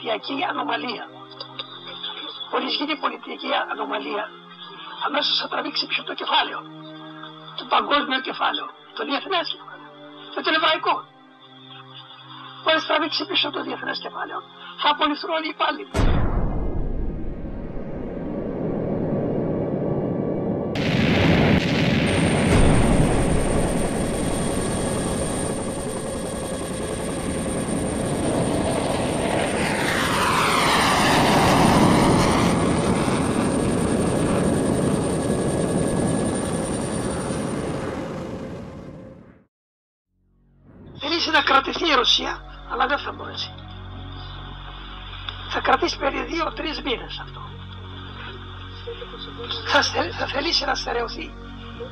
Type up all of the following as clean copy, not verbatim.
πολιτιακή ανομαλία. Μόλις γίνει πολιτική ανομαλία, αμέσως θα τραβήξει πίσω το κεφάλαιο, το παγκόσμιο κεφάλαιο, το διεθνές κεφάλαιο και το εβραϊκό. Μόλις τραβήξει πίσω το διεθνές κεφάλαιο, θα απολυθούν όλοι οι υπάλληλοι. Θέλησε να κρατηθεί η Ρωσία, αλλά δεν θα μπορέσει. Θα κρατήσει περί 2-3 μήνες αυτό. Θα θελήσει να στερεωθεί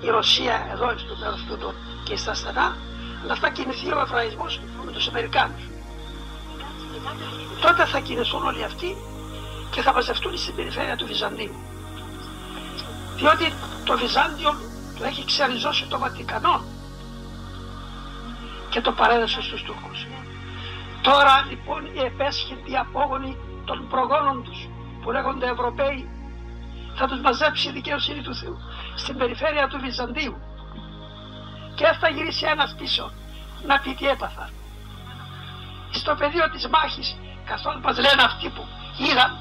η Ρωσία εδώ στο μέρος τούτο και στα στενά, αλλά θα κινηθεί ο Εβραϊσμός με τους Αμερικάνους. Τότε θα κινηθούν όλοι αυτοί και θα μαζευτούν στην περιφέρεια του Βυζαντίου. Διότι το Βυζάντιο το έχει ξεριζώσει το Βατικανό και το παρέδωσε στους Τούρκους. Τώρα λοιπόν οι επέσχυντοι απόγονοι των προγόνων τους που λέγονται Ευρωπαίοι θα τους μαζέψει η δικαιοσύνη του Θεού στην περιφέρεια του Βυζαντίου και θα γυρίσει ένας πίσω να πει τι έπαθα. Στο πεδίο της μάχης, καθώς μας λένε αυτοί που είδαν,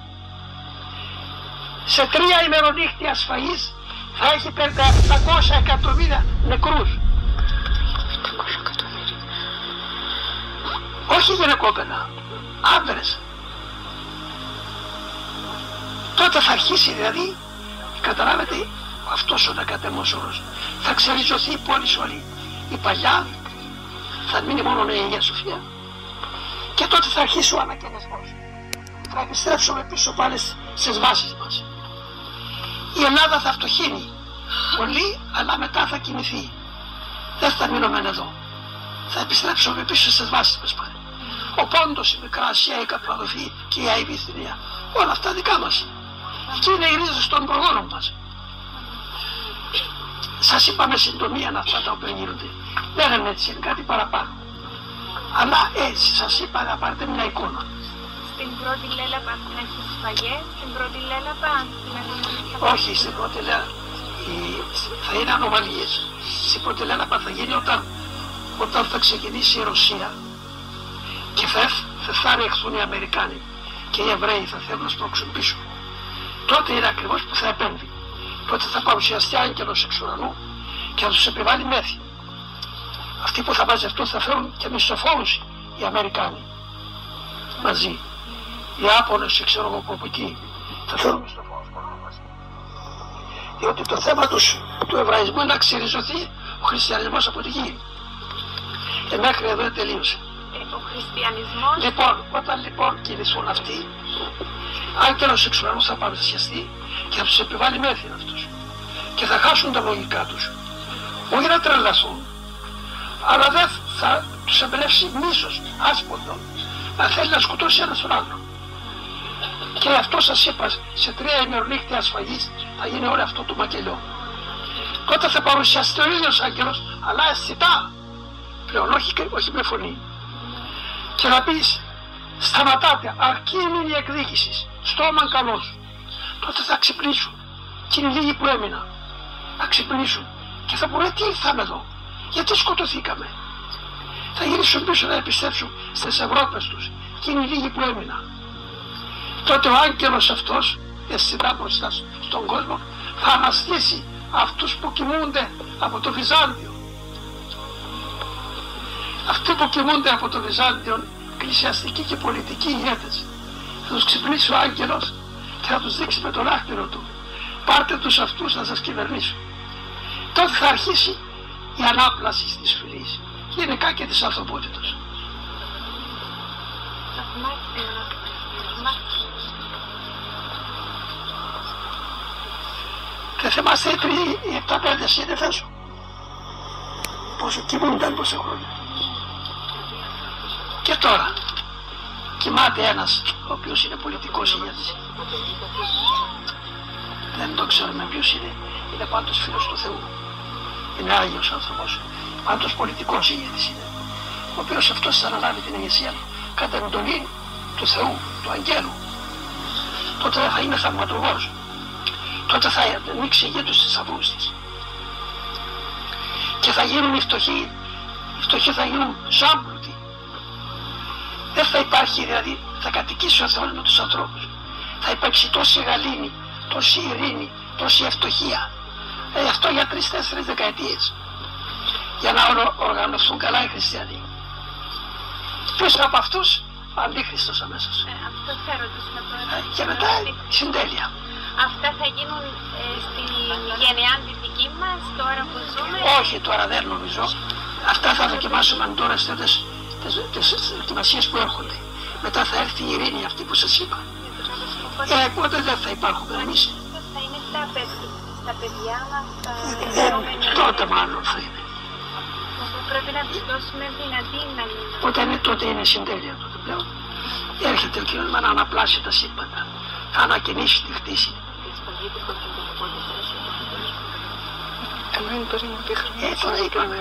σε 3 ημερονύχτια σφαγής θα έχει 500 εκατομμύρια νεκρούς. Όχι γυναικόπαινα, άντρες. Τότε θα αρχίσει δηλαδή, καταλάβετε, αυτός ο δεκατέμος όρος. Θα ξεριζωθεί η πόλη όλη. Η παλιά θα μείνει μόνο η Αγία Σοφία. Και τότε θα αρχίσει ο ανακαινισμός. Θα επιστρέψουμε πίσω πάλι στις βάσεις μας. Η Ελλάδα θα φτωχύνει πολύ, αλλά μετά θα κινηθεί. Δεν θα μείνουμε εδώ. Θα επιστρέψουμε πίσω στις βάσεις μας πάλι. Ο Πόντος, η Μικρά Ασία, η Καππαδοκία και η Αϊ Βυθινία. Όλα αυτά δικά μας. Αυτή είναι οι ρίζες των προγόνων μας. Σας είπαμε συντομία αυτά τα οποία γίνονται. Δεν είναι έτσι, είναι κάτι παραπάνω. Αλλά έτσι σας είπα να πάρετε μια εικόνα. Στην πρώτη λέλαπα θα έχει σφαγές, στην πρώτη λέλαπα όχι, στην πρώτη λέλαπα θα είναι ανομαλίες. Στην πρώτη λέλαπα θα γίνει όταν θα ξεκινήσει η Ρωσία και θα ρεχθούν οι Αμερικάνοι και οι Εβραίοι θα θέλουν να σπρώξουν πίσω. Τότε είναι ακριβώς που θα επέμβει. Τότε θα παρουσιαστεί άγγελος εξ ουρανού και θα τους επιβάλλει μέθη. Αυτοί που θα μαζευτούν θα φέρουν και μισθοφόρους οι Αμερικάνοι μαζί. Οι Άπωνες, ξέρω εγώ από εκεί, θα φέρουν μισθοφόρους μαζί. Διότι το θέμα του Εβραϊσμού είναι να ξεριζωθεί ο χριστιανισμός από τη γη. Και μέχρι εδώ τελείωσε. Ο χριστιανισμός... Λοιπόν, όταν λοιπόν κινηθούν αυτοί, άγγελος εξ ουρανού θα παρουσιαστεί και θα τους επιβάλλει μέθη αυτούς. Και θα χάσουν τα λογικά τους. Όχι να τρελαθούν, αλλά δεν θα τους εμπνεύσει μίσος, άσποντο, να θέλει να σκοτώσει ένας τον άλλον. Και αυτό σας είπα, σε 3 ημερονύχτια σφαγής θα γίνει όλο αυτό το μακελιό. Τότε θα παρουσιαστεί ο ίδιος άγγελος, αλλά αισθητά, πλέον όχι με φωνή. Και να πεις, σταματάτε, αρκεί είναι η εκδίκηση, στόμα καλός. Τότε θα ξυπνήσουν, και είναι λίγοι που έμειναν, θα ξυπνήσουν και θα πούνε τι ήρθαμε εδώ, γιατί σκοτωθήκαμε. Θα γυρίσουν πίσω να επιστρέψουν στις Ευρώπες τους, και είναι λίγοι που έμειναν. Τότε ο άγγελος αυτός, αισθητά μπροστά στον κόσμο, θα αναστήσει αυτούς που κοιμούνται από το Βυζάντιο. Αυτοί που κοιμούνται από το Βυζάντιο, εκκλησιαστικοί και πολιτικοί ηγέτες, θα τους ξυπνήσει ο άγγελος και θα τους δείξει με τον άχτυρο του. Πάρτε τους αυτούς να σας κυβερνήσουν. Τότε θα αρχίσει η ανάπλαση της φυλής, γενικά και της ανθρωπότητας. Δεν θυμάστε οι 7-5 σύννεφες σου, πόσο κοιμούνταν πόσα χρόνια. Και τώρα κοιμάται ένας ο οποίος είναι πολιτικός ηγέτης. Δεν το ξέρουμε ποιος είναι. Είναι πάντως φίλος του Θεού. Είναι Άγιος άνθρωπος. Πάντως πολιτικός ηγέτης είναι. Ο οποίος αυτός θα αναλάβει την ηγεσία κατά εντολή του του Θεού, του Αγγέλου, τότε δεν θα είναι θαυματουργός. Τότε θα ανοίξει η γη του στις θαυμούς της. Και θα γίνουν οι φτωχοί θα γίνουν ζάμπλουτοι. Δεν θα υπάρχει, δηλαδή θα κατοικήσει ο Θεός με τους ανθρώπους. Θα υπάρξει τόση γαλήνη, τόση ειρήνη, τόση ευτυχία. Αυτό για 3-4 δεκαετίες. Για να οργανωθούν καλά οι χριστιανοί. Ποιος από αυτούς, αντίχριστος αμέσως. Αυτό θα ρωτήσουμε τώρα. Και μετά συντέλεια. Αυτά θα γίνουν στην γενεά τη δική μας, τώρα που ζούμε. Όχι, τώρα δεν νομίζω. Αυτά θα δοκιμάσουμε τώρα τις δοκιμασίες που έρχονται. Μετά θα έρθει η ειρήνη αυτή που σας είπα. Οπότε δεν θα υπάρχουμε εμείς. Θα είναι στα παιδιά μας, Τότε μάλλον θα είναι. πρέπει να τους δώσουμε δυνατή να μείνουν. Τότε είναι συντέλεια τότε πλέον. Έρχεται ο Κύριος να αναπλάσει τα σύμπαντα. Θα ανακοινήσει τη χτίση. Εμένα τώρα είναι πίχρονο. Τώρα είπαμε.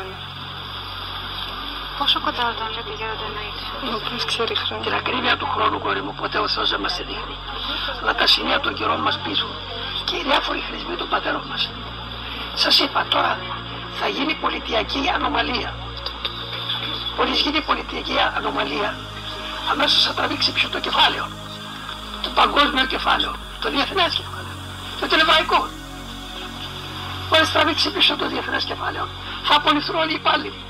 Πόσο κοντά όταν λέτε για να το εννοείτε. Όποιος ξέρει χρόνο. Την ακρίβεια του χρόνου, κόρη μου, ποτέ ο Θεός δεν μας τη δείχνει. Αλλά τα σημεία των καιρών μας πείσουν και οι διάφοροι χρησμοί των πατέρων μας. Σας είπα τώρα, θα γίνει πολιτιακή ανομαλία. Μόλις γίνει πολιτιακή ανομαλία, αμέσως θα τραβήξει πίσω το κεφάλαιο. Το παγκόσμιο κεφάλαιο, το διεθνές κεφάλαιο, το τελεβαϊκό. Μόλις τραβήξει πίσω το διεθνές κεφάλαιο, θα απολυθούν όλοι οι υπάλληλοι.